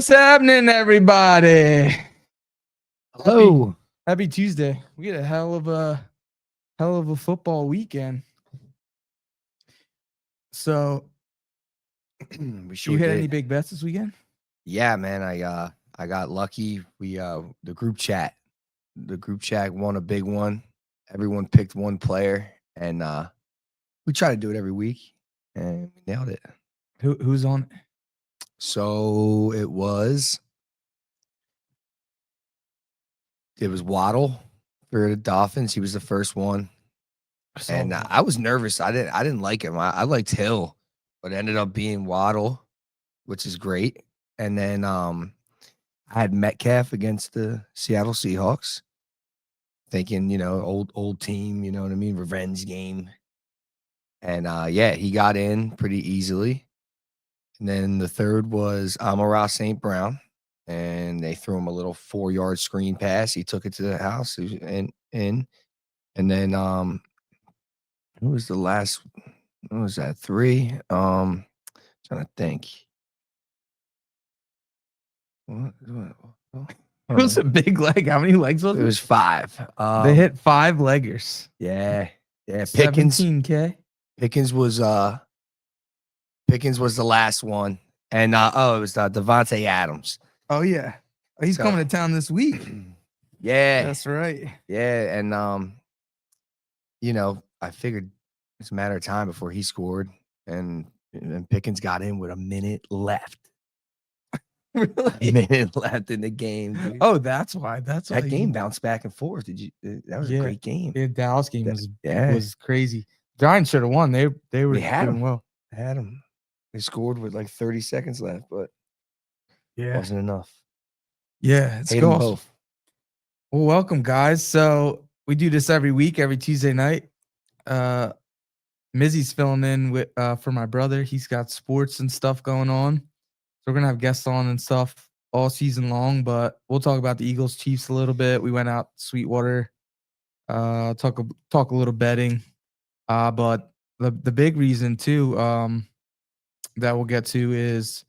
What's happening, everybody? Hello. Happy Tuesday. We had a hell of a football weekend. So, We you sure hit did. any big bets this weekend? Yeah, man. I got lucky. The group chat. The group chat won a big one. Everyone picked one player, and we try to do it every week, and we nailed it. Who's on it? So it was Waddle for the Dolphins. He was the first one, and I was nervous. I didn't like him. I liked Hill, but it ended up being Waddle, which is great. And then I had Metcalf against the Seattle Seahawks, thinking, old team, you know what I mean, revenge game. And yeah, he got in pretty easily. And then the third was Amon-Ra St. Brown, and they threw him a little 4-yard screen pass. He took it to the house and in. And then who was the last? What was that? 3? Trying to think. What? It was a big leg. How many legs was It it? was 5. They hit 5 leggers. Yeah. Pickens 17K. Pickens was the last one, and it was Devontae Adams. Oh yeah, he's coming to town this week. Yeah, that's right. Yeah, and I figured it's a matter of time before he scored, and Pickens got in with a minute left. Really? A minute left in the game. Dude. Oh, that's why. That's why that game bounced back and forth. Did you? That was a great game. The Dallas game was crazy. Giants should have won. They were doing well. They had them. They scored with like 30 seconds left, but wasn't enough. Yeah, it's Hate them both. Well, welcome, guys. So we do this every week, every Tuesday night. Mizzy's filling in with for my brother. He's got sports and stuff going on. So we're gonna have guests on and stuff all season long, but we'll talk about the Eagles Chiefs a little bit. We went out to Sweetwater, talk a little betting. But the big reason too, that we'll get to is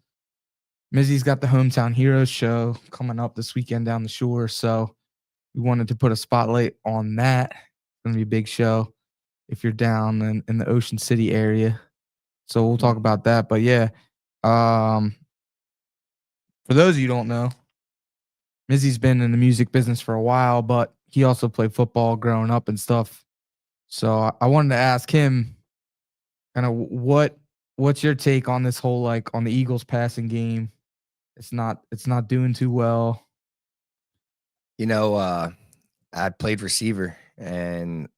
Mizzy's got the Hometown Heroes show coming up this weekend down the shore. So we wanted to put a spotlight on that. It's gonna be a big show if you're down in the Ocean City area. So we'll talk about that. But yeah, for those of you who don't know, Mizzy's been in the music business for a while, but he also played football growing up and stuff. So I wanted to ask him kind of what's your take on this whole, like, on the Eagles passing game? It's not doing too well. I played receiver, and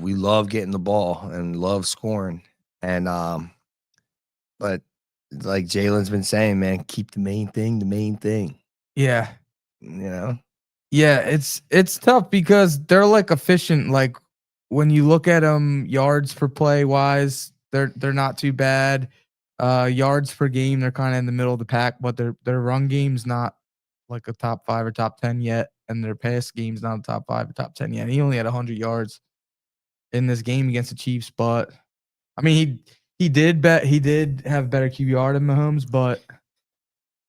we love getting the ball and love scoring. And but like Jalen's been saying, man, keep the main thing. Yeah. Yeah, it's tough because they're like efficient. Like when you look at them yards per play wise, they're not too bad. Yards per game, they're kind of in the middle of the pack, but their run game's not like a top 5 or top 10 yet, and their pass game's not a top 5 or top 10 yet. And he only had 100 yards in this game against the Chiefs, but I mean he did have better QBR than Mahomes, but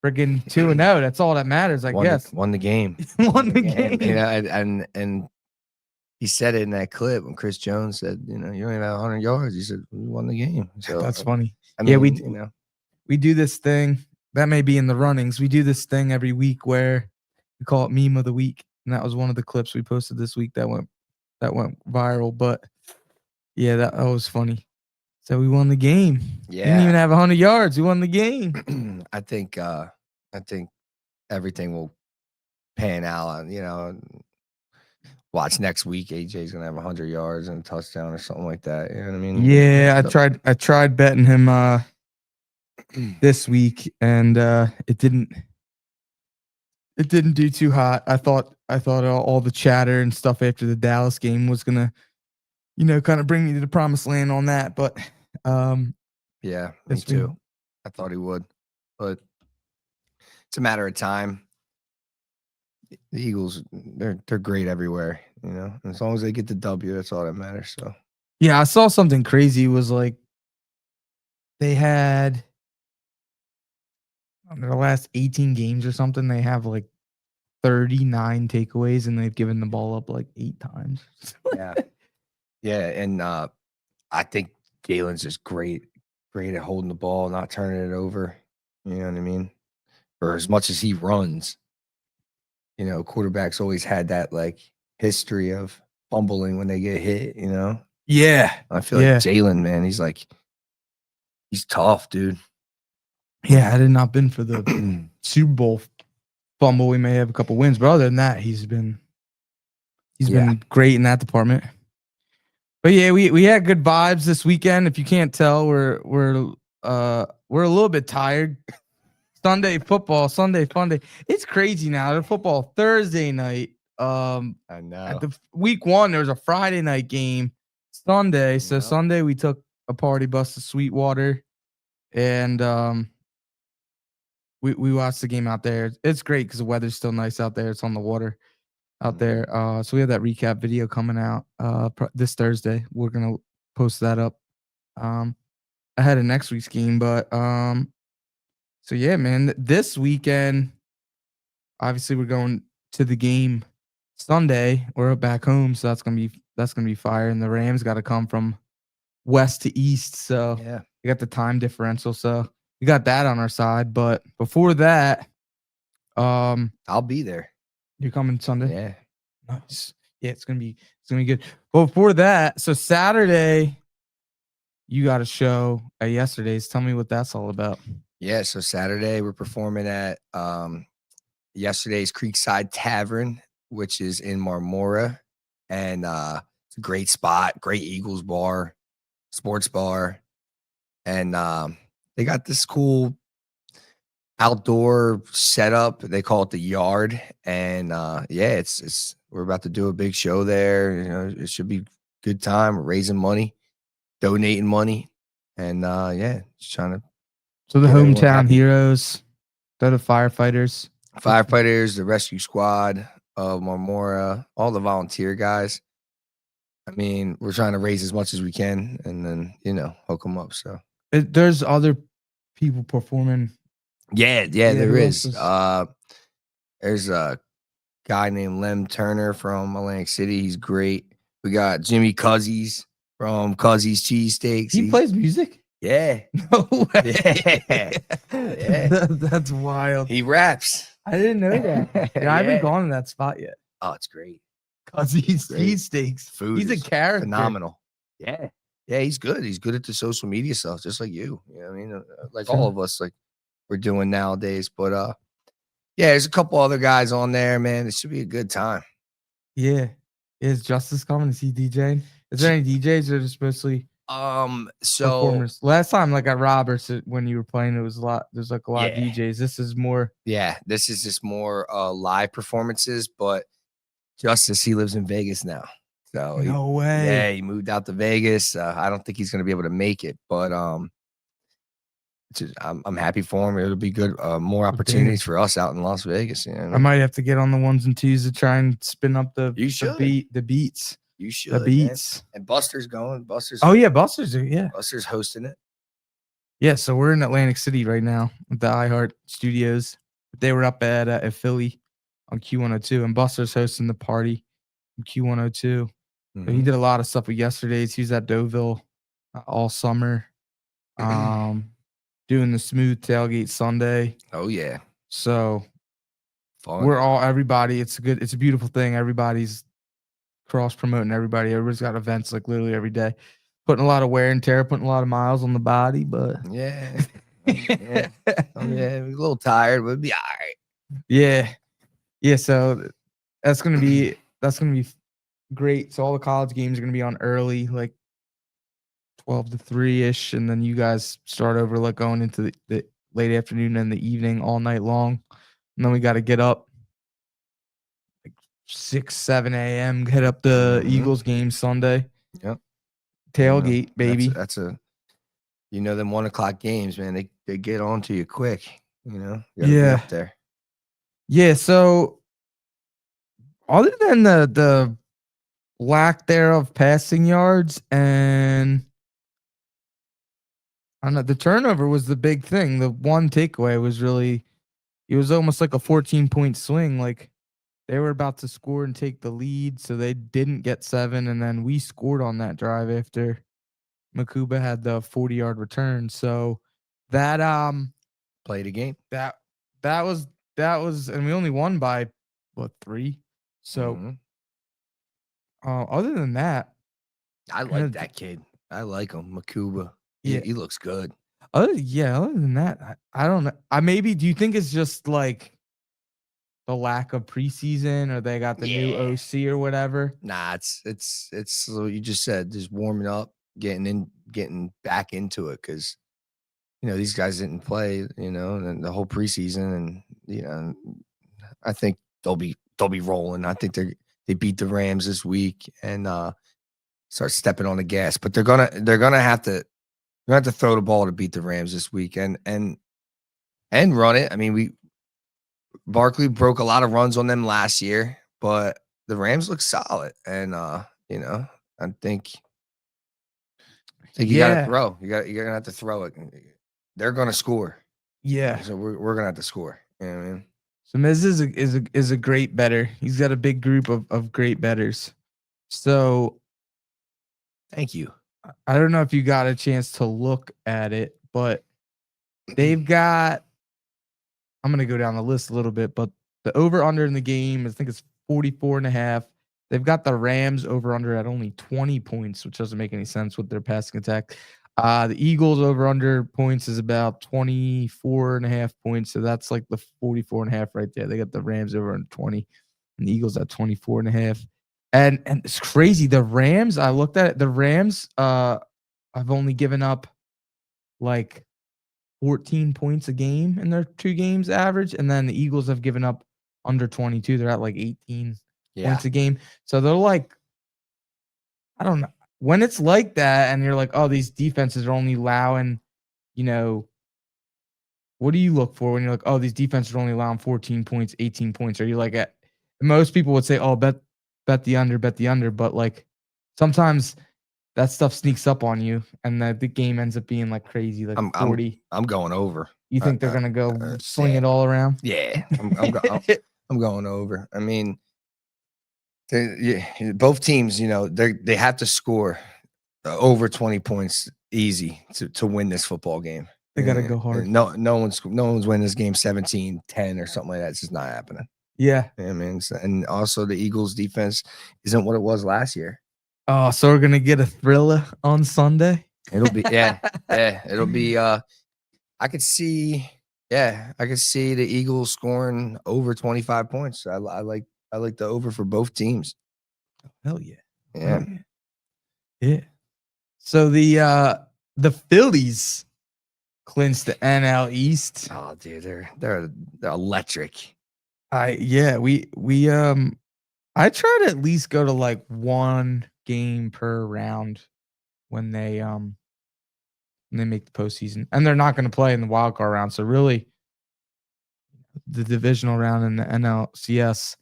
freaking 2-0. That's all that matters, I guess. Won the game. Won the game. And he said it in that clip when Chris Jones said, you don't even have 100 yards. He said, we won the game. So that's funny. I mean, we do this thing that may be in the runnings. We do this thing every week where we call it meme of the week, and that was one of the clips we posted this week that went viral. But yeah, that was funny. So we won the game. Yeah, didn't even have 100 yards. We won the game. I think everything will pan out. Watch next week. AJ's gonna have 100 yards and a touchdown or something like that. You know what I mean? Yeah, I tried betting him this week, and it didn't do too hot. I thought all the chatter and stuff after the Dallas game was gonna, kind of bring me to the promised land on that. But yeah, me too. I thought he would, but it's a matter of time. The Eagles, they're great everywhere, as long as they get the W, that's all that matters. So yeah, I saw something crazy. It was like they had, in their last 18 games or something, they have like 39 takeaways and they've given the ball up like 8 times. Yeah. Yeah, and, I think Jalen's just great at holding the ball, not turning it over, you know what I mean? For as much as he runs, quarterbacks always had that, like, history of fumbling when they get hit, you know? Yeah. I feel like Yeah. Jalen, man, he's tough, dude. Yeah, had it not been for the Super Bowl fumble, we may have a couple wins, but other than that, he's been Yeah. great in that department. But yeah, we had good vibes this weekend. If you can't tell, we're a little bit tired. Sunday football, Sunday fun day. It's crazy now. The football Thursday night. I At know. the week one, there was a Friday night game. Sunday, so Yep. Sunday we took a party bus to Sweetwater, and we watched the game out there. It's great because the weather's still nice out there. It's on the water out there. So we have that recap video coming out this Thursday. We're gonna post that up ahead of next week's game. But so yeah, man, this weekend, obviously we're going to the game Sunday. We're back home, so that's gonna be fire. And the Rams got to come from west to east, so Yeah. we got the time differential, so we got that on our side. But before that, I'll be there. you're coming Sunday. Yeah. Nice. Yeah, it's gonna be good. But before that, so Saturday, you got a show at yesterday's. Tell me what that's all about. Yeah, so Saturday, we're performing at, yesterday's Creekside Tavern, which is in Marmora, and, it's a great spot, great Eagles bar, sports bar, and, they got this cool outdoor setup. They call it the Yard, and, yeah, it's we're about to do a big show there, it should be good time. We're raising money, donating money, and, yeah, just trying to So the get everyone hometown happy. heroes, they're the firefighters. Firefighters, the rescue squad of Marmora, all the volunteer guys. I mean, we're trying to raise as much as we can and then, hook them up, so. There's other people performing. Yeah, Yeah, there who else is. is? There's a guy named Lem Turner from Atlantic City, he's great. We got Jimmy Cuzzies from Cuzzies Cheesesteaks. He plays music? Yeah. No way. Yeah. Yeah. That's wild. He raps. I didn't know that. Yeah, I haven't gone to that spot yet. Oh, it's great. Cause he's Great. cheesesteaks. Food He's a is character. phenomenal. Yeah. Yeah, he's good. He's good at the social media stuff, just like you. You know what I mean? Like Sure. all of us, like we're doing nowadays. But yeah, there's a couple other guys on there, man. It should be a good time. Yeah. Is Justice coming? Is he DJing? Is there any DJs or just mostly so performers? Last time, like at Roberts, when you were playing, it was a lot. There's like a lot of Yeah. DJs. This is more. Yeah, this is just more live performances, but Justice, he lives in Vegas now. So No way. Yeah, he moved out to Vegas. I don't think he's gonna be able to make it, but I'm happy for him. It'll be good. More opportunities for us out in Las Vegas. You know what I I mean? might have to get on the ones and twos to try and spin up the You should. the beats. You should. The Man. beats. And Buster's going. Buster's Oh yeah, Buster's yeah. Buster's hosting it. Yeah, so we're in Atlantic City right now with the iHeart Studios. They were up at Philly on Q102, and Buster's hosting the party on Q102. So he did a lot of stuff with yesterday's. He was at Deauville all summer, doing the Smooth Tailgate Sunday. Oh yeah, so fun. We're all everybody. It's a beautiful thing. Everybody's cross promoting everybody. Everybody's got events like literally every day, putting a lot of wear and tear, putting a lot of miles on the body. But yeah, yeah, we're a little tired, but it'll be all right. Yeah, yeah. So that's gonna be great. So all the college games are gonna be on early, like 12 to 3 ish, and then you guys start over like going into the late afternoon and the evening all night long, and then we got to get up like 6 7 a.m. Head up the Eagles game Sunday. Yep. Tailgate, baby. That's them 1:00 games, man. They get on to you quick. You gotta be up there. Yeah. So other than the lack thereof passing yards and I don't know. The turnover was the big thing. The one takeaway was really it was almost like a 14-point swing. Like they were about to score and take the lead, so they didn't get 7, and then we scored on that drive after Makuba had the 40-yard return. So that Play the game. that that was and we only won by what 3. So Mhm. other than that, I kind like of that kid. I like him, Makuba. He yeah. he looks good. Other than that, I don't know. I maybe do you think it's just like the lack of preseason or they got the new Yeah. OC or whatever? Nah, it's what you just said, just warming up, getting back into it because these guys didn't play, and the whole preseason, and I think they'll be rolling. I think they beat the Rams this week and start stepping on the gas, but they're gonna have to throw the ball to beat the Rams this week and run it. I mean, we Barkley broke a lot of runs on them last year, but the Rams look solid, and I think you got to Yeah. throw. You're gonna have to throw it. They're gonna score, Yeah. so we're gonna have to score. You know what I mean? So Miz is a great bettor. He's got a big group of great bettors. So Thank you. I don't know if you got a chance to look at it, but they've got I'm gonna go down the list a little bit, but the over under in the game, I think it's 44.5. They've got the Rams over under at only 20 points, which doesn't make any sense with their passing attack. The Eagles over under points is about 24.5 points. So that's like the 44.5 right there. They got the Rams over under 20 and the Eagles at 24.5. And it's crazy. The Rams, I looked at it. The Rams have only given up like 14 points a game in their 2 games average, and then the Eagles have given up under 22. They're at like 18 Yeah, points a game. So they're like, I don't know. When it's like that and you're like, "Oh, these defenses are only allowing, you know, what do you look for when you're like, "Oh, these defenses are only allowing 14 points, 18 points?" Are you like at most people would say, "Oh, bet the under," but like sometimes that stuff sneaks up on you and the game ends up being like crazy, like I'm I'm 40. I'm going over. You think they're gonna go sling Yeah, it all around? yeah. I'm going over. I mean, yeah, both teams, they have to score over 20 points easy to win this football game. They gotta go hard. No one's winning this game 17-10 or something like that. It's just not happening. Yeah. I mean, and also the Eagles defense isn't what it was last year. Oh, so we're gonna get a thriller on Sunday? It'll be yeah, it'll be I could see I could see the Eagles scoring over 25 points. I like the over for both teams. Hell yeah. Hell Yeah. yeah. Yeah. So the Phillies clinched the NL East. Oh, dude, they're electric. I try to at least go to like 1 game per round when they make the postseason. And they're not gonna play in the wild card round. So really the divisional round in the NLCS,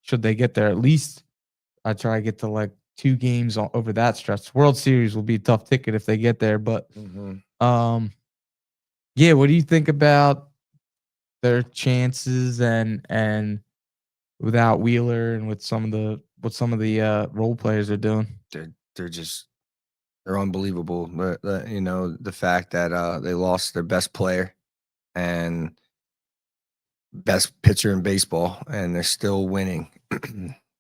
should they get there, at least I try to get to like 2 games over that stretch. World Series will be a tough ticket if they get there, but Mhm. um, yeah. What do you think about their chances and without Wheeler and with some of the what some of the role players are doing? They're unbelievable. But the fact that they lost their best player and best pitcher in baseball, and they're still winning.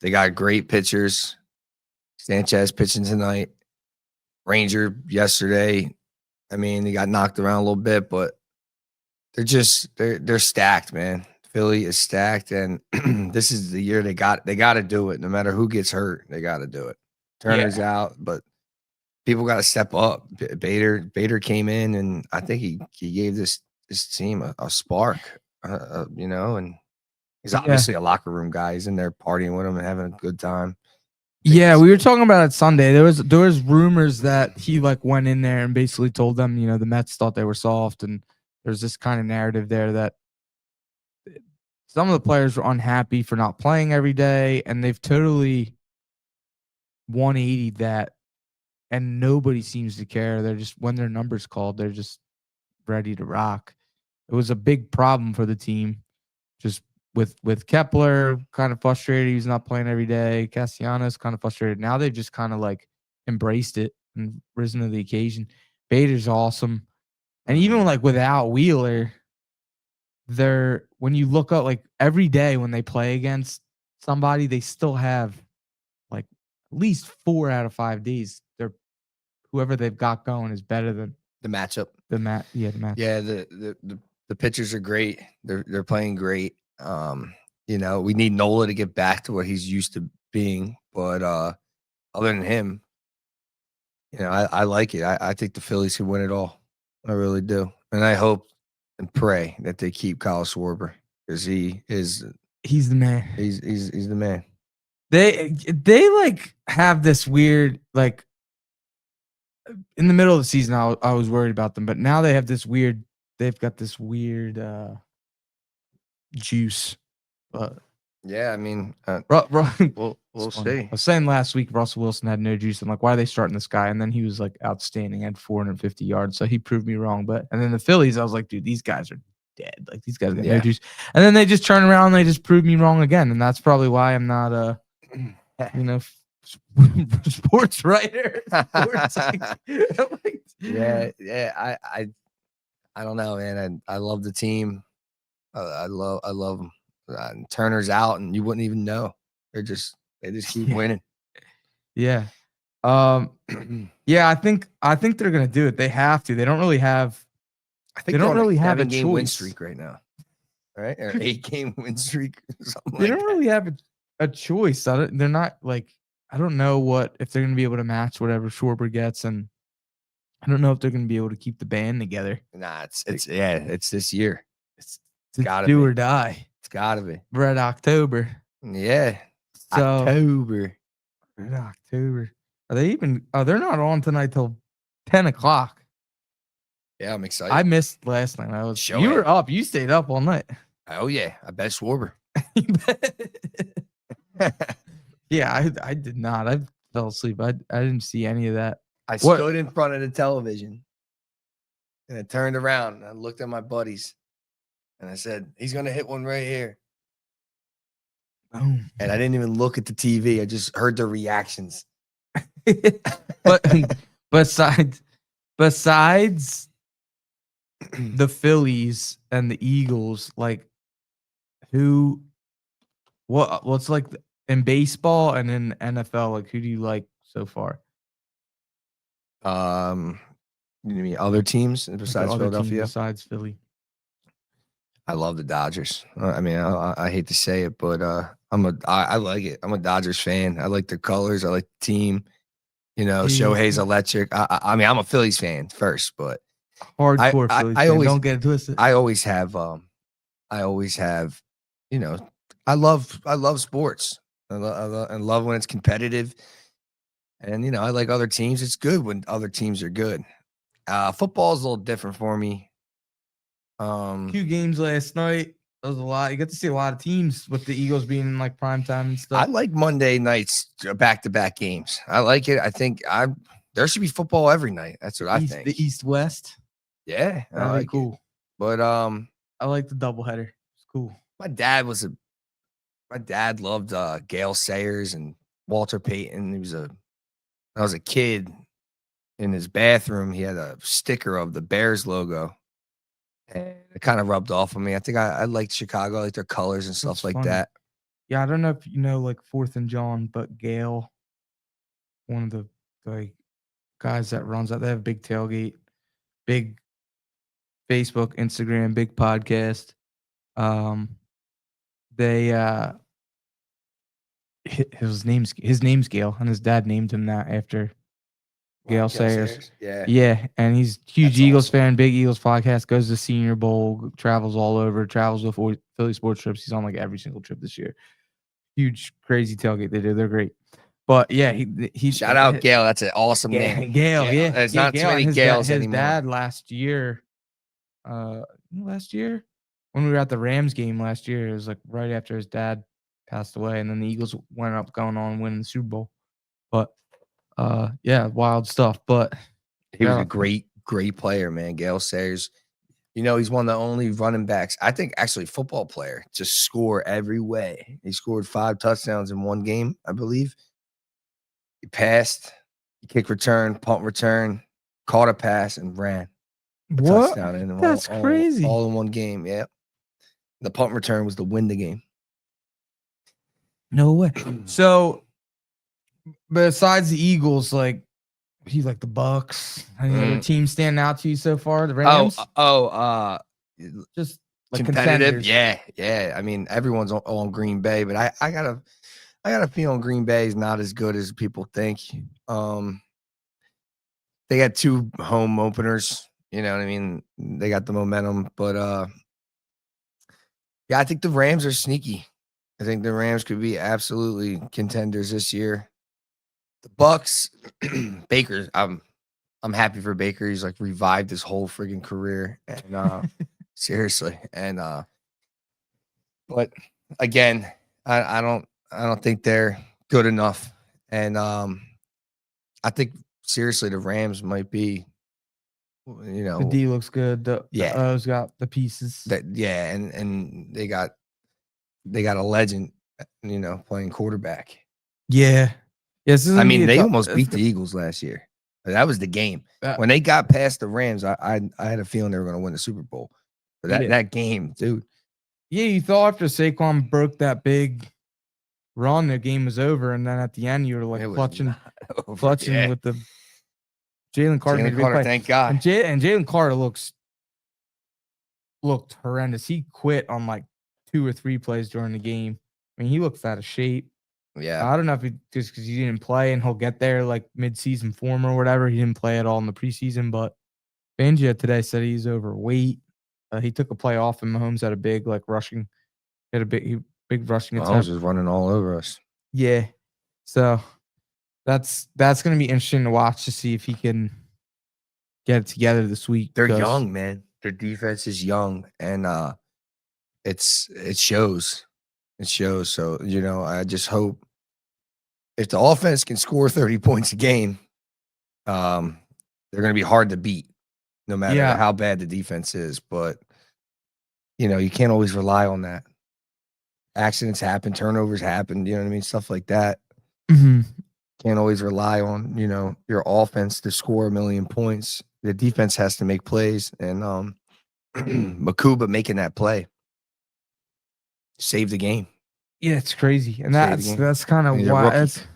They got great pitchers. Sanchez pitching tonight. Ranger yesterday. I mean, they got knocked around a little bit, but they're stacked, man. Philly is stacked, and this is the year they got to do it. No matter who gets hurt, they got to do it. Turner's Yeah, out, but people got to step up. Bader came in, and I think he gave this team a spark. And he's yeah, obviously a locker room guy. He's in there partying with them and having a good time. I think yeah. he's We were talking about it Sunday. There was rumors that he like went in there and basically told them, the Mets thought they were soft, and there's this kind of narrative there that some of the players were unhappy for not playing every day, and they've totally 180 that, and nobody seems to care. They're just when their numbers called, they're just ready to rock. It was a big problem for the team, just with Kepler kind of frustrated. He's not playing every day. Castellanos kind of frustrated. Now they've just kind of like embraced it and risen to the occasion. Bader's awesome, and even like without Wheeler, they're when you look up like every day when they play against somebody, they still have like at least 4 out of 5 days. They're whoever they've got going is better than the matchup. the match. Yeah, the match. Yeah, the pitchers are great. They're playing great. You know, we need Nola to get back to what he's used to being, but other than him, you know, I like it. I think the Phillies can win it all. I really do, and I hope and pray that they keep Kyle Schwarber because He's the man. he's the man. They like have this weird like in the middle of the season. I was worried about them, but now they have this weird. They've got this weird juice. But Yeah, I mean, we'll see. I was saying last week Russell Wilson had no juice. I'm like, why are they starting this guy? And then he was like outstanding, had 450 yards. So he proved me wrong. But and then the Phillies, I was like, dude, these guys are dead. Like these guys got no juice. And then they just turn around and they just proved me wrong again. And that's probably why I'm not you know, sports writer. Sports, yeah. I don't know, man. I love the team. I love them. Turner's out, and you wouldn't even know. They just keep winning. Yeah. Yeah, I think they're gonna do it. They have to. They don't really have. I think they don't really have a game choice. Win streak right now, right? Or 8-game win streak. Or something they don't really have a choice. They're not like I don't know if they're gonna be able to match whatever Schwarber gets, and I don't know if they're gonna be able to keep the band together. Nah, it's this year. It's gotta do or die. It's gotta be. We're at October. Yeah, so, October. We're at October. Are they even? Oh, they're not on tonight till 10:00. Yeah, I'm excited. I missed last night. You were up. You stayed up all night. Oh yeah, I bet Schwarber. Yeah, I did not. I fell asleep. I didn't see any of that. I stood in front of the television and I turned around and I looked at my buddies and I said, he's going to hit one right here. Boom. And I didn't even look at the TV. I just heard the reactions. But besides the Phillies and the Eagles, like what's like in baseball and in NFL, like who do you like so far? You mean other teams besides Philadelphia? Besides Philly. I love the Dodgers. I mean, I hate to say it, but I like it. I'm a Dodgers fan. I like their colors. I like the team. You know, Shohei's electric. I mean, I'm a Phillies fan first, but hardcore Phillies fan. Don't get it twisted. I always have, you know, I love sports. I love when it's competitive. And, you know, I like other teams. It's good when other teams are good. Football is a little different for me. 2 games last night. That was a lot. You got to see a lot of teams with the Eagles being in like prime time and stuff. I like Monday nights back-to-back games. I like it. I think there should be football every night. That's what I think. The East-West. Yeah, that'd be cool. But I like the doubleheader. It's cool. My dad loved Gale Sayers and Walter Payton. I was a kid in his bathroom. He had a sticker of the Bears logo. And it kind of rubbed off on me. I think I liked Chicago. I like their colors and stuff like that. Yeah, I don't know if you know like 4th and John, but Gale, one of the like guys that runs that, they have a big tailgate, big Facebook, Instagram, big podcast. They his name's Gale, and his dad named him that after Gale Sayers. Yeah, and he's huge Eagles fan, big Eagles podcast, goes to Senior Bowl, travels all over, travels with Philly sports trips. He's on like every single trip this year. Huge, crazy tailgate they do. They're great. But yeah, he shout out Gale. That's an awesome name. Gale, yeah. There's not too many Gales anymore. His dad last year when we were at the Rams game last year, it was like right after his dad passed away, and then the Eagles went up going on winning the Super Bowl. But yeah, wild stuff. But he was a great player, man. Gale Sayers. He's one of the only running backs, I think, actually football player, to score every way. He scored 5 touchdowns in one game, I believe. He passed, he kick return, punt return, caught a pass, and ran a What? touchdown in them That's crazy. all in one game. Yeah. The punt return was to win the game. No way. So, besides the Eagles, like, you like the Bucks? Any other teams standing out to you so far? The Rams? Just like Competitive. contenders. Yeah. I mean, everyone's on Green Bay, but I got a feeling Green Bay is not as good as people think. They got 2 home openers, you know what I mean? They got the momentum, but yeah, I think the Rams are sneaky. I think the Rams could be absolutely contenders this year. The Bucks, Baker, I'm happy for Baker. He's like revived his whole friggin' career, and seriously, and but again, I don't think they're good enough, and I think seriously the Rams might be, The D looks good. The yeah, O's got the pieces. and they got a legend, playing quarterback. Yeah. Yeah, this is I gonna be mean, a they tough. almost beat the Eagles last year. That was the game. Uh, When they got past the Rams, I had a feeling they were going to win the Super Bowl. But yeah. that game, dude. Yeah, you thought after Saquon broke that big run, the game was over, and then at the end, you were like It was clutching over. Yeah. with the Jalen Carter made Jalen a big Carter, play, thank God. and Jalen Carter looked horrendous. He quit on like 2 or 3 plays during the game. I mean, he looks out of shape. Yeah. I don't know if it just because he didn't play and he'll get there like mid-season form or whatever. He didn't play at all in the preseason, but Fangio today said he's overweight. He took a play off, and Mahomes had a big rushing, had a big rushing Mahomes attempt. was running all over us. Yeah, so that's gonna be interesting to watch to see if he can get it together this week. They're young, man. Their defense is young, and it shows. It shows. So I just hope if the offense can score 30 points a game, they're going to be hard to beat, no matter how bad the defense is. But you can't always rely on that. Accidents happen, turnovers happen. You know what I mean? Stuff like that. Mhm. Can't always rely on your offense to score a million points. The defense has to make plays, and Makuba making that play saved the game. Yeah, it's crazy, and Saved the game. that's kind of He's a why rookie. it's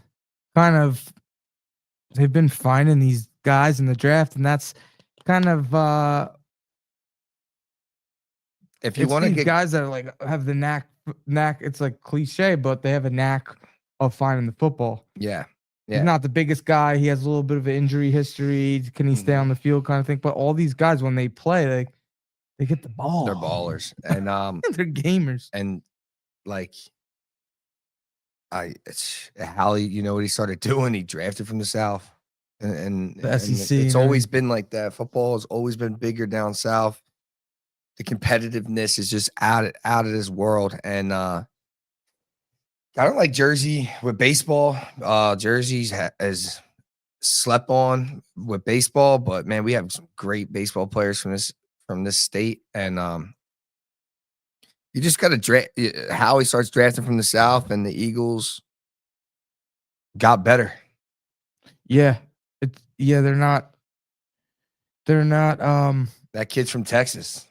kind of they've been finding these guys in the draft, and that's kind of If you it's want to these get guys that are like have the knack. It's like cliche, but they have a knack of finding the football. yeah. He's not the biggest guy. He has a little bit of an injury history. Can he stay on the field, kind of thing? But all these guys, when they play, they get the ball. They're ballers, and they're gamers. And like it's Hallie, what he started doing? He drafted from the South, and The SEC. It's always been like that. Football has always been bigger down south. The competitiveness is just out of this world, and I don't like Jersey with baseball. Jersey's is slept on with baseball, but man, we have some great baseball players from this state, and you just got to draft. Howie starts drafting from the South, and the Eagles got better. Yeah, they're not. They're not. That kid's from Texas.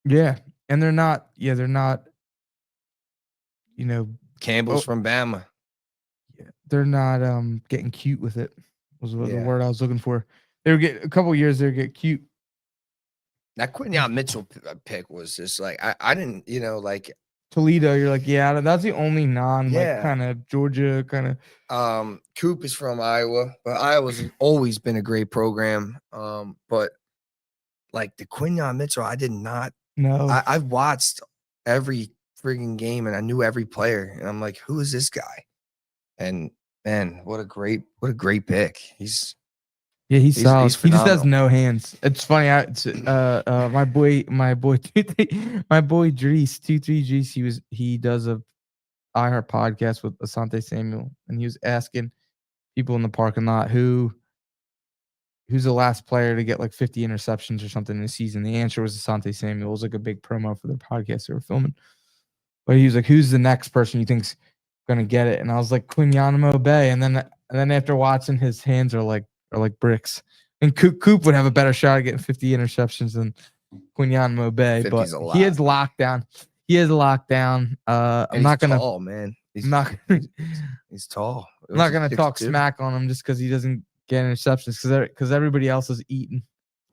Yeah, and they're not. Yeah, they're not. Campbell's from Bama. Yeah, they're not getting cute with it. Was the word I was looking for. They were a couple years. They get cute. That Quinyon Mitchell pick was just like I didn't like Toledo. You're like, yeah, that's the only like kind of Georgia kind of. Coop is from Iowa, but Iowa's always been a great program. But like the Quinyon Mitchell, I did not. No, I've watched every frigging game and I knew every player, and I'm like, who is this guy? And man, what a great pick. He's solid. He's He just has phenomenal. no hands. It's funny. My boy, my boy Drees 23 Drees. He does a iHeart podcast with Asante Samuel, and he was asking people in the parking lot who who's the last player to get like 50 interceptions or something in a season? The answer was Asante Samuel. It was like a big promo for their podcast they were filming. But he was like, "Who's the next person you think's gonna get it?" And I was like, Quinyanimo Bay. And then after watching, his hands are like bricks. And Coop would have a better shot at getting 50 interceptions than Quinyanimo Bay, 50's but a he lot. is locked down. He is locked down. And he's tall, man. I'm not He's tall. I'm not What's he, gonna talk 6'2"? smack on him just because he doesn't get interceptions because everybody else is eating.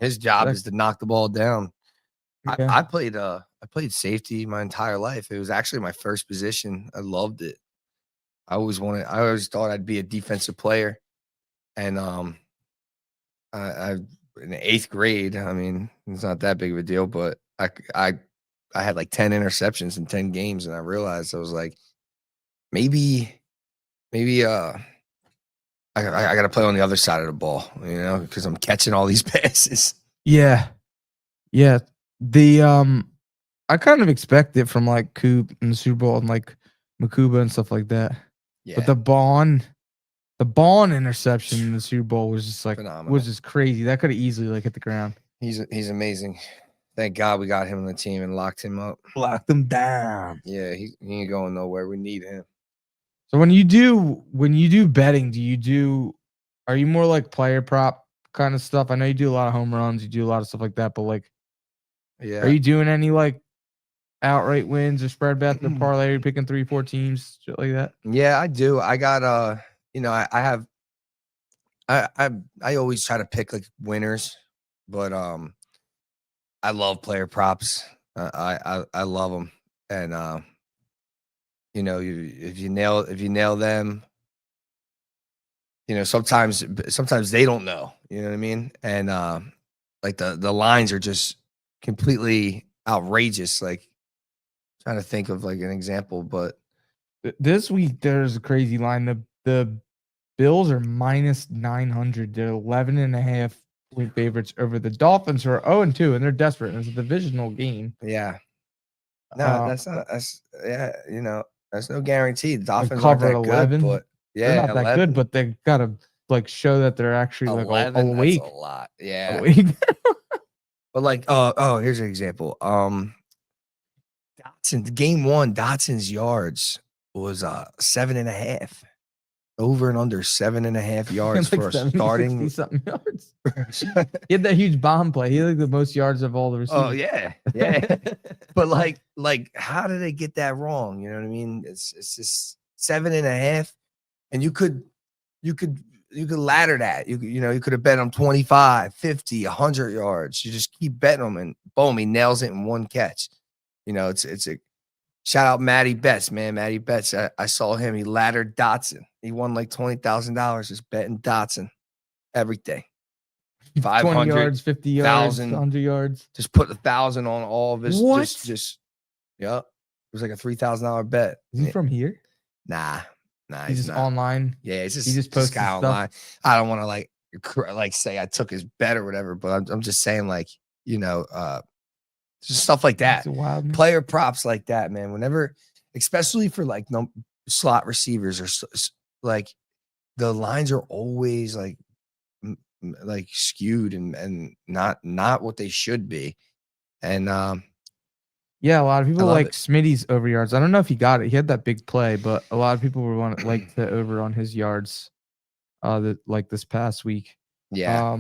His job is to knock the ball down. Yeah. I played safety my entire life. It was actually my first position. I loved it. I always thought I'd be a defensive player. And I in the 8th grade, I mean, it's not that big of a deal, but I had like 10 interceptions in 10 games, and I realized I was like, maybe I got to play on the other side of the ball, because I'm catching all these passes. Yeah. Yeah. I kind of expect it from like Coop in the Super Bowl and like Makuba and stuff like that. Yeah. But the Bond interception in the Super Bowl was just like Phenomenal. was just crazy. That could have easily like hit the ground. He's amazing. Thank God we got him on the team and locked him up. Locked him down. Yeah, he ain't going nowhere. We need him. So when you do betting, are you more like player prop kind of stuff? I know you do a lot of home runs, you do a lot of stuff like that, but like, Yeah. are you doing any like outright wins or spread bets or parlay? Are you picking 3-4 teams, shit like that? Yeah, I do. I got I have I always try to pick like winners, but I love player props. I love them, and if you nail them, sometimes they don't know. You know what I mean? And like the lines are just completely outrageous. Like trying to think of like an example, but This week there's a crazy line. The Bills are minus 900. They're 11.5 point favorites over the Dolphins, who are 0-2, and they're desperate. It's a divisional game. yeah. No, that's no guarantee. The Dolphins aren't Cover that good, 11. but They're yeah, not that good, 11. but they gotta like show that they're actually like 11, that's a awake. lot. Yeah. Awake. But like, here's an example. Game 1, Dotson's yards was 7.5. Over and under 7.5 yards like for a 70, starting. 60-something yards. He had that huge bomb play. He had like the most yards of all the receivers. Oh yeah, yeah. But like, how did they get that wrong? You know what I mean? It's just 7.5, and you could ladder that. You could have bet him 25, 50, 100 yards. You just keep betting him, and boom, he nails it in one catch. It's a shout out Matty Betts, man. Matty Betts. I saw him. He laddered Dotson. He won like $20,000 just betting Dotson every day. 20 yards, 50 yards, 100 yards. Just put 1,000 on all of his. What? Yep. It was like a $3,000 bet. Is he from here? Nah, he's just not online. Yeah, he's just posting guy online. I don't want to like say I took his bet or whatever, but I'm just saying just stuff like that. Wild, player props like that, man. Whenever, especially for like slot receivers or like the lines are always like skewed and not what they should be. And yeah, a lot of people like Smitty's over yards. I don't know if he got it. He had that big play, but a lot of people were like the over on his yards like this past week. Yeah.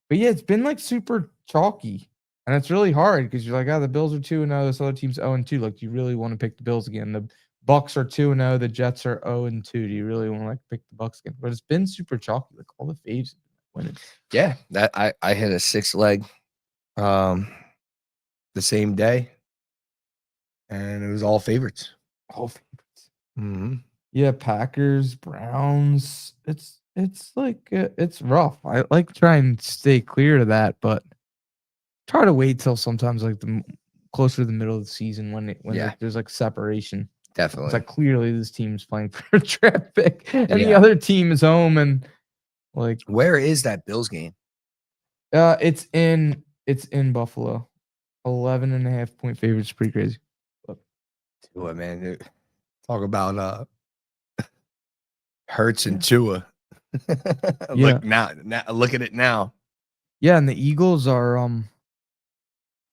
But yeah, it's been like super chalky. And it's really hard because you're like, the Bills are 2-0, this other team's 0-2. Like, do you really want to pick the Bills again? The Bucks are 2-0, the Jets are 0-2. Do you really want to like pick the Bucks again? But it's been super chalky. Like all the faves winning. Yeah, that I hit a 6-leg the same day, and it was all favorites. All favorites. Mm-hmm. Yeah, Packers, Browns. It's like it's rough. I like try and stay clear to that, but try to wait till sometimes like the closer to the middle of the season when there's like separation. Definitely. It's like clearly this team's playing for a draft pick and the other team is home and like where is that Bills game? It's in Buffalo. 11.5 point favorites, pretty crazy. Tua, man. Talk about Hurts and Tua. Yeah. Now look at it now. Yeah, and the Eagles are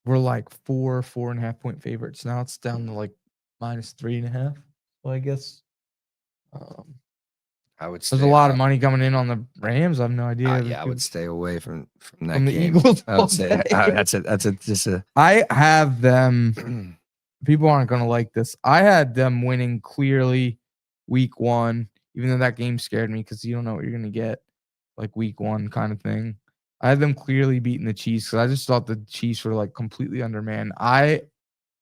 were like 4.5 point favorites. Now it's down to like -3.5. Well, I guess um, I would there's a stay. lot of money coming in on the Rams. I have no idea. Yeah, I would stay away from that From the game. Eagles I all would say day. that's a just a. I have them. People aren't gonna like this. I had them winning clearly week one, even though that game scared me because you don't know what you're gonna get, like week one kind of thing. I had them clearly beating the Chiefs because I just thought the Chiefs were like completely undermanned.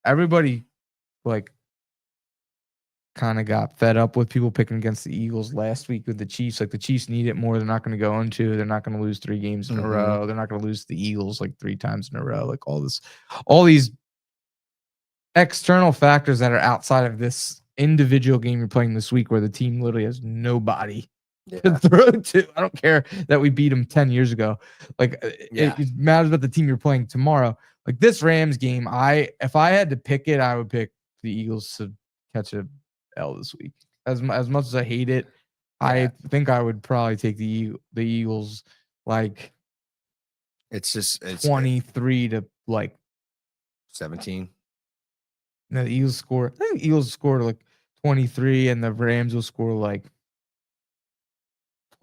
Everybody like kind of got fed up with people picking against the Eagles last week with the Chiefs. Like the Chiefs need it more. They're not going to go into. They're not going to lose 3 games in a row. They're not going to lose the Eagles like 3 times in a row. Like all these external factors that are outside of this individual game you're playing this week, where the team literally has nobody to throw to. I don't care that we beat them 10 years ago. Like it matters about the team you're playing tomorrow. Like this Rams game, if I had to pick it, I would pick the Eagles to catch a L this week. As much as I hate it, I think I would probably take the Eagles like it's 23 to like 17. No, the Eagles score. I think the Eagles score like 23 and the Rams will score like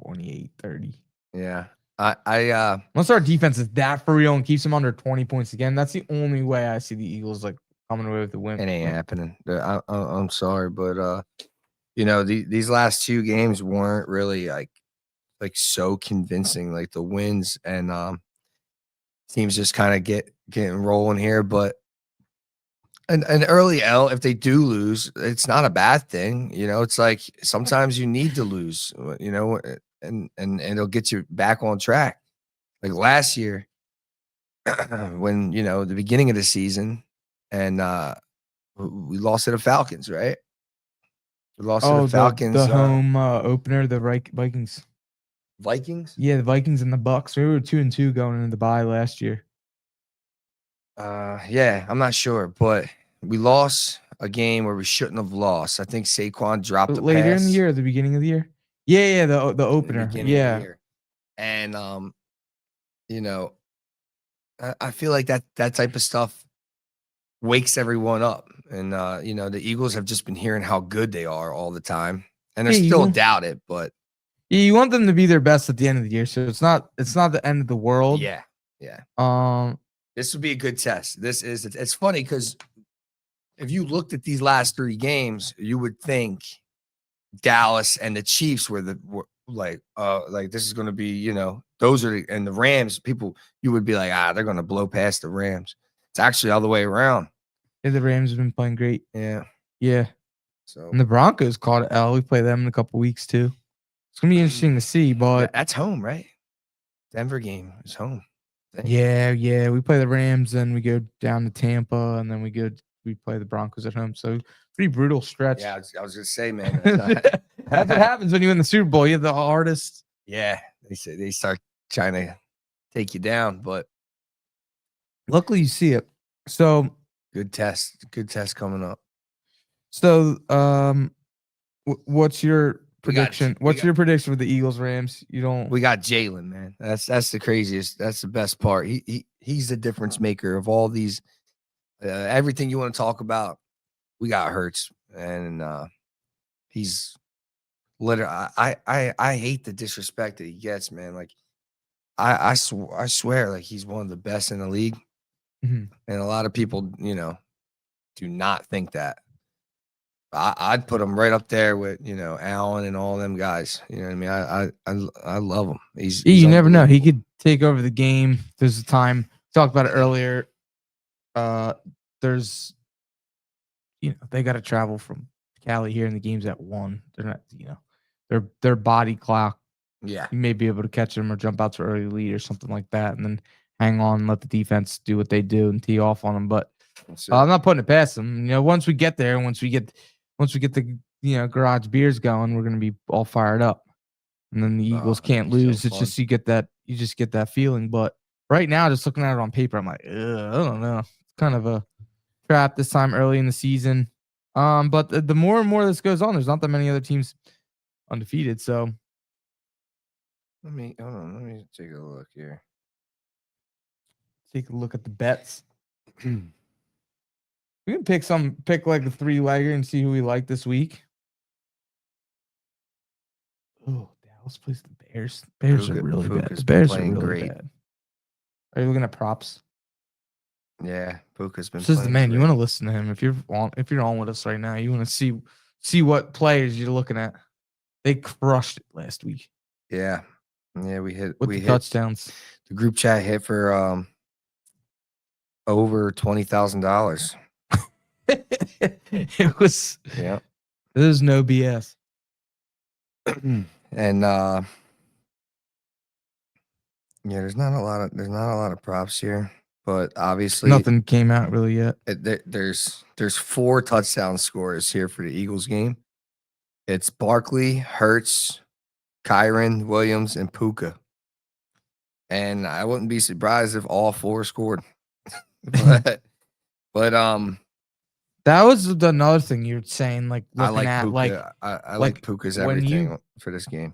28, 30. Yeah. I Once our defense is that for real and keeps them under 20 points again, that's the only way I see the Eagles like coming away with the win. it ain't happening. I'm sorry, but you know, these last 2 games weren't really like so convincing. Like the wins and teams just kind of getting rolling here, but an early L, if they do lose, it's not a bad thing. You know, it's like sometimes you need to lose, you know, and it'll get you back on track. Like last year, when you know the beginning of the season, and we lost to the Falcons, right? We lost to the Oh, the Falcons, home opener, the Vikings. Vikings. Yeah, the Vikings and the Bucks. We were 2-2 going into the bye last year. Yeah, I'm not sure, but we lost a game where we shouldn't have lost. I think Saquon dropped a Later in the pass year, or the beginning of the year. Yeah, the in the opener. beginning of the Yeah. year, and you know, I feel like that type of stuff wakes everyone up, and you know, the Eagles have just been hearing how good they are all the time, and they're Yeah, still doubt it, but you want them to be their best at the end of the year, so it's not the end of the world. yeah, yeah. This would be a good test. It's funny because if you looked at these last 3 games, you would think Dallas and the Chiefs were like this is going to be, you know, those are and the Rams, people you would be like, they're going to blow past the Rams. It's actually all the way around. Yeah, the Rams have been playing great. Yeah. Yeah. So And the Broncos caught L. We play them in a couple weeks too. It's gonna be interesting to see, but that's home, right? Denver game is home. yeah, we play the Rams, then we go down to Tampa, and then we play the Broncos at home. So pretty brutal stretch. Yeah, I was gonna say, man. That's what happens when you win the Super Bowl. You have the hardest. Yeah, they say they start trying to take you down, but luckily you see it. So good test coming up. So what's your prediction? What's your prediction with the Eagles Rams? You don't. We got Jalen, man. That's the craziest. That's the best part. He's the difference maker of all these. Everything you want to talk about, we got Hurts, and he's literally. I hate the disrespect that he gets, man. Like I swear, like he's one of the best in the league, and a lot of people, you know, do not think that. I'd put him right up there with, you know, Allen and all them guys. You know what I mean? I love him. He's you never know. He could take over the game. There's a time talked about it earlier. There's, you know, they got to travel from Cali here, and the game's at 1. They're not, you know, their body clock. Yeah, you may be able to catch them or jump out to early lead or something like that, and then hang on and let the defense do what they do and tee off on them. But I'm not putting it past them. You know, once we get there, once we get the, you know, garage beers going, we're gonna be all fired up. And then the Eagles can't lose. It's just you just get that feeling. But right now, just looking at it on paper, I'm like, I don't know. It's kind of a trap this time early in the season. But the more and more this goes on, there's not that many other teams undefeated. So Let me hold on. Let me take a look here. Take a look at the bets. We can pick like a 3-legger and see who we like this week. Oh, Dallas plays the Bears. Bears are really bad. The Bears are really bad. Are you looking at props? Yeah, Puka's been This is the playing man. great. You want to listen to him if you're on with us right now. You want to see what players you're looking at. They crushed it last week. Yeah, we hit touchdowns. The group chat hit for over $20,000. It was Yeah. There's no BS. And yeah, there's not a lot of props here, but obviously nothing came out really yet. There's 4 touchdown scores here for the Eagles game. It's Barkley, Hurts, Kyron, Williams, and Puka. And I wouldn't be surprised if all 4 scored. but that was another thing you were saying, like looking I like at Puka. I like Puka's everything for this game.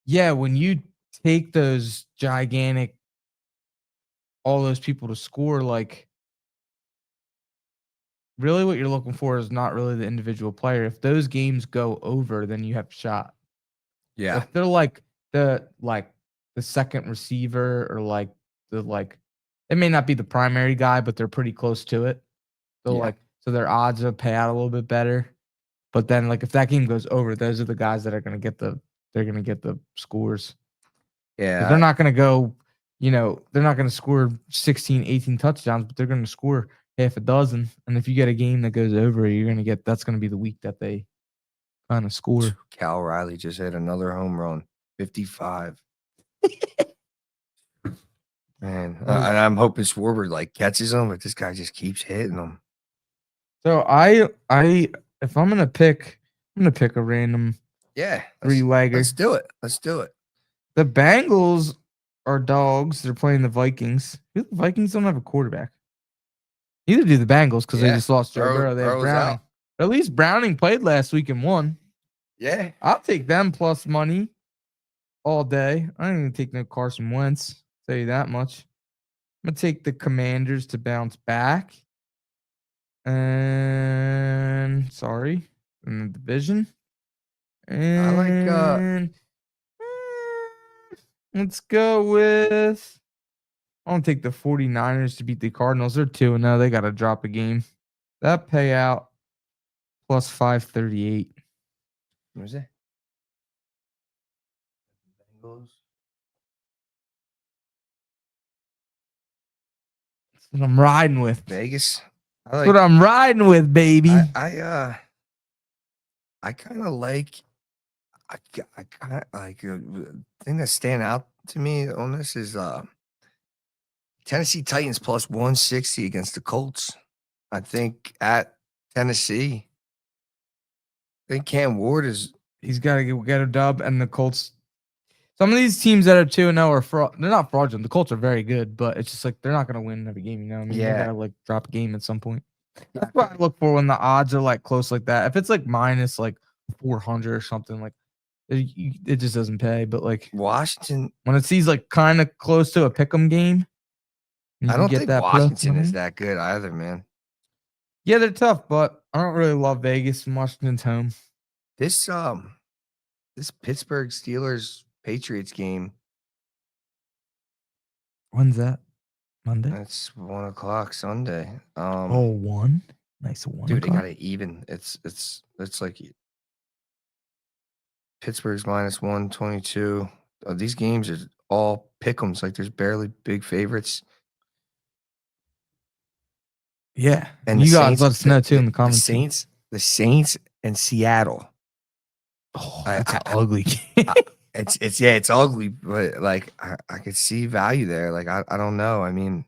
Yeah, when you take those gigantic, all those people to score, like really what you're looking for is not really the individual player. If those games go over, then you have a shot. Yeah. If they're like the second receiver or it may not be the primary guy, but they're pretty close to it. So so their odds will pay out a little bit better. But then like if that game goes over, those are the guys that are gonna get the scores. Yeah. They're not gonna go, they're not gonna score 16, 18 touchdowns, but they're gonna score half a dozen. And if you get a game that goes over, that's gonna be the week that they kind of score. Cal Riley just hit another home run, 55. Man, and I'm hoping Schwarber like catches him, but this guy just keeps hitting them. So if I'm gonna pick a random 3-legger. Let's do it. The Bengals are dogs. They're playing the Vikings. The Vikings don't have a quarterback. Neither do the Bengals because they just lost Joe Burrow. They have Browning. At least Browning played last week and won. Yeah. I'll take them plus money all day. I ain't gonna take no Carson Wentz. Tell you that much. I'm gonna take the Commanders to bounce back. And in the division. And let's go with I don't take the 49ers to beat the Cardinals. They're 2-0. They gotta drop a game. That payout plus 538. What was it? Bengals. That's what I'm riding with. Vegas. That's what I'm riding with, baby. I kind of like. I kind of like the thing that stand out to me on this is Tennessee Titans plus 160 against the Colts. I think at Tennessee, I think Cam Ward he's got to get a dub, and the Colts. Some of these teams that are 2-0 are they're not fraudulent. The Colts are very good, but it's just like they're not going to win every game. You know what I mean? Yeah. They got to like drop a game at some point. That's what I look for when the odds are like close like that. If it's like minus like 400 or something, like it just doesn't pay. But like Washington, when it sees like kind of close to a pick'em game, I don't think Washington is that good either, man. Yeah, they're tough, but I don't really love Vegas and Washington's home. This Pittsburgh Steelers Patriots game. When's that? Monday? That's 1:00 Sunday. 1? Nice 1. Dude, they got it even. It's like Pittsburgh's minus 122. These games are all pick'ems. Like there's barely big favorites. Yeah, and you guys let us know too in the comments. The Saints and Seattle. Oh, that's an ugly game. It's ugly, but like I could see value there. Like I don't know. I mean,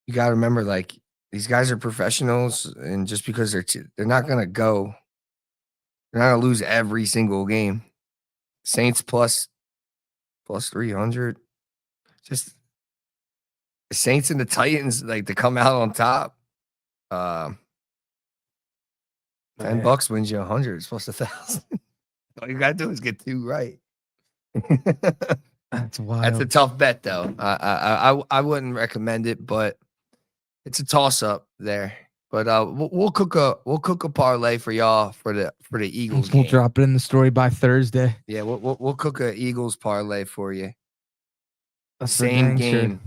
you got to remember, like these guys are professionals, and just because they're not gonna go, they're not gonna lose every single game. Saints plus 300. Just the Saints and the Titans, like to come out on top. $10 wins you 100. It's plus 1,000. All you gotta do is get 2 right. That's That's a wild. tough bet, though. I wouldn't recommend it, but it's a toss up there. But we'll cook a parlay for y'all for the Eagles We'll game. drop it in the story by Thursday. Yeah, we'll cook a Eagles parlay for you. That's for Same dang sure. game.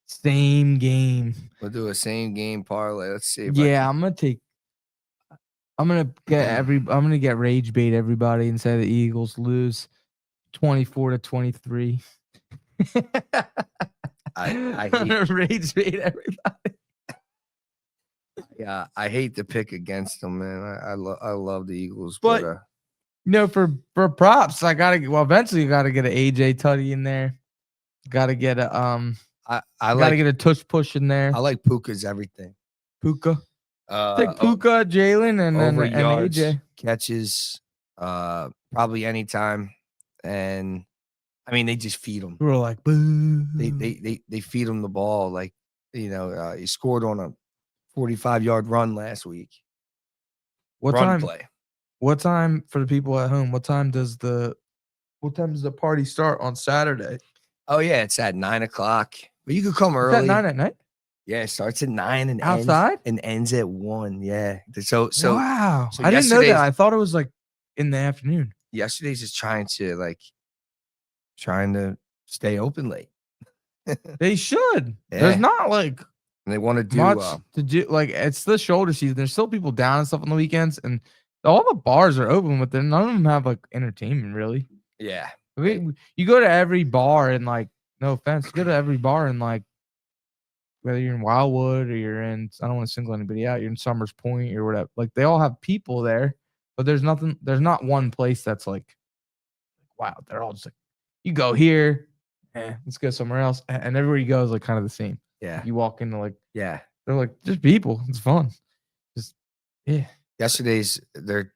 Same game. We'll do a same game parlay. Let's see if I Yeah, can. I'm gonna get rage bait everybody and say the Eagles lose 24-23. I I'm hate gonna rage bait everybody. yeah, I hate to pick against them, man. I love the Eagles, but But for props, eventually you gotta get an AJ Tutty in there. Gotta get a I gotta like get a tush push in there. I like Puka's everything. Puka. Take O Puka, Jalen, and then over and yards, AJ. catches, probably anytime, and I mean they just feed them. We were like, boo. They feed him the ball like he scored on a 45-yard run last week. What Run time? play. What time for the people at home? What time does the party start on Saturday? Oh yeah, it's at 9:00. But you could come It's at early. 9 at night. Yeah, it starts at 9 and Outside? ends at 1. Yeah. So Wow. so I didn't know that. yesterday's I thought it was like in the afternoon. yesterday's is trying to stay open late. They should. There's Yeah. not like And they want to do much to do. Like it's the shoulder season. There's still people down and stuff on the weekends, and all the bars are open, but then none of them have like entertainment really. yeah. You go to every bar and like, no offense, you go to every bar and like, whether you're in Wildwood or you're in, I don't want to single anybody out, you're in Summers Point or whatever. Like they all have people there, but there's not one place that's like, wow, they're all just like, you go here, let's go somewhere else. And everywhere you go is like kind of the same. Yeah. You walk into like, Yeah. they're like, just people. It's fun. Just, yeah. Yesterday's they're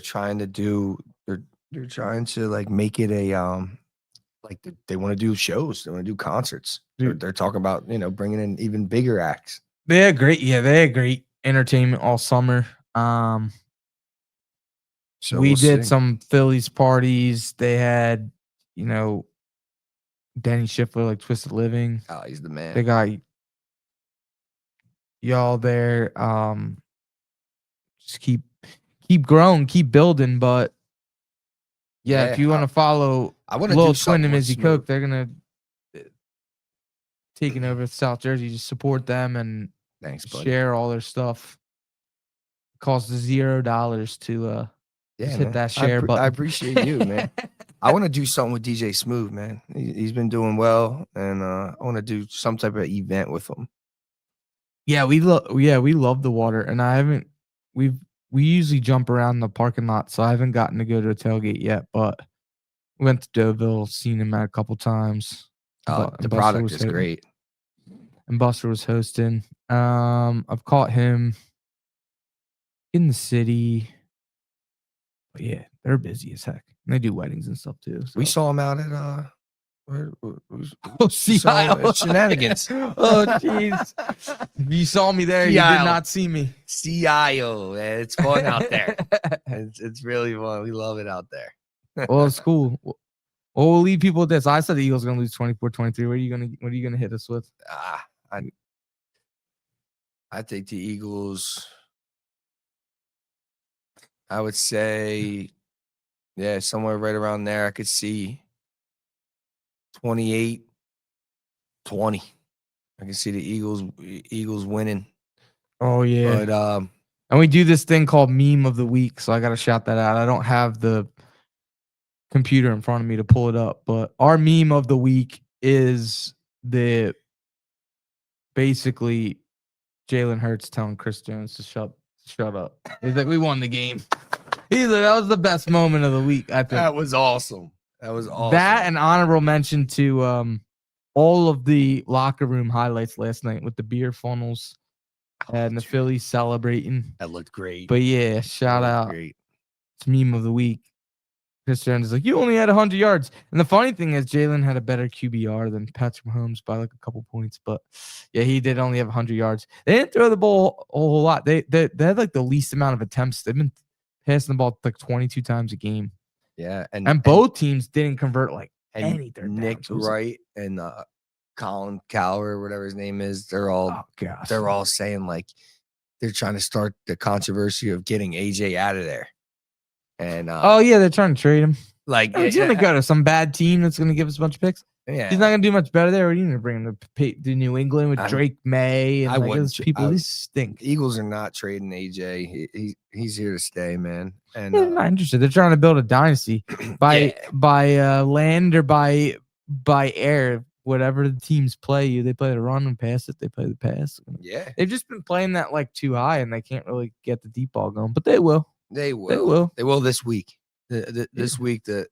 trying to do they're trying to like make it a like they want to do shows, they want to do concerts. They're talking about, bringing in even bigger acts. They had great entertainment all summer. So We we'll did see. some Phillies parties. They had, Danny Schiffler, like Twisted Living. Oh, he's the man. They got y'all there. Just keep growing, keep building. But yeah, if you want to follow I want to Lil do Twinn something and with Mizzy Smooth. Coke, they're gonna taking over South Jersey. Just support them and Thanks, buddy. share all their stuff. It costs $0 to just hit that share button. I appreciate you, man. I want to do something with DJ Smooth, man. He's been doing well, and I want to do some type of event with him. Yeah, we love the water, and we usually jump around the parking lot, so I haven't gotten to go to a tailgate yet, but we went to Deauville, seen him out a couple times. The product is great. And Buster was hosting. I've caught him in the city. But yeah, they're busy as heck. And they do weddings and stuff too. So. We saw him out at Shenanigans. Oh, jeez. If you saw me there, you did not see me. CIO, man. It's fun out there. It's really fun. We love it out there. Well, it's cool. Well, we'll leave people with this. I said the Eagles are gonna lose 24-23. What are you gonna hit us with? I think the Eagles, I would say, yeah, somewhere right around there. I could see 28-20. I can see the Eagles winning. Oh yeah. But and we do this thing called meme of the week, so I gotta shout that out. I don't have the computer in front of me to pull it up, but our meme of the week is basically Jalen Hurts telling Chris Jones to shut up. He's like, we won the game. He's like, that was the best moment of the week, I think. That was awesome. That and honorable mention to all of the locker room highlights last night with the beer funnels and the Phillies celebrating. That looked great. But yeah, shout out. Great. It's meme of the week. Chris Jones is like, you only had 100 yards. And the funny thing is, Jalen had a better QBR than Patrick Mahomes by like a couple points. But yeah, he did only have 100 yards. They didn't throw the ball a whole lot. They had like the least amount of attempts. They've been passing the ball like 22 times a game. Yeah, and both teams didn't convert like any third Nick downs. Wright and Colin Cowler, whatever his name is, they're all saying like they're trying to start the controversy of getting AJ out of there. And oh yeah, they're trying to trade him. Like he's gonna go to some bad team that's gonna give us a bunch of picks. Yeah, he's not gonna do much better there. Or you gonna bring him to New England with Drake May and those people. These stink. Eagles are not trading AJ. He's here to stay, man. And they're not interested. They're trying to build a dynasty by land or by air. Whatever the teams play you, they play the run and pass it. They play the pass. Yeah, they've just been playing that like too high, and they can't really get the deep ball going. But they will. They will this week. This week that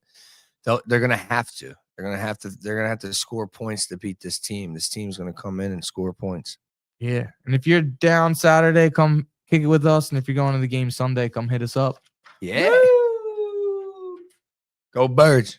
they're gonna have to. They're gonna have to score points to beat this team. This team's gonna come in and score points. Yeah, and if you're down Saturday, come kick it with us. And if you're going to the game Sunday, come hit us up. Yeah. Woo! Go Birds.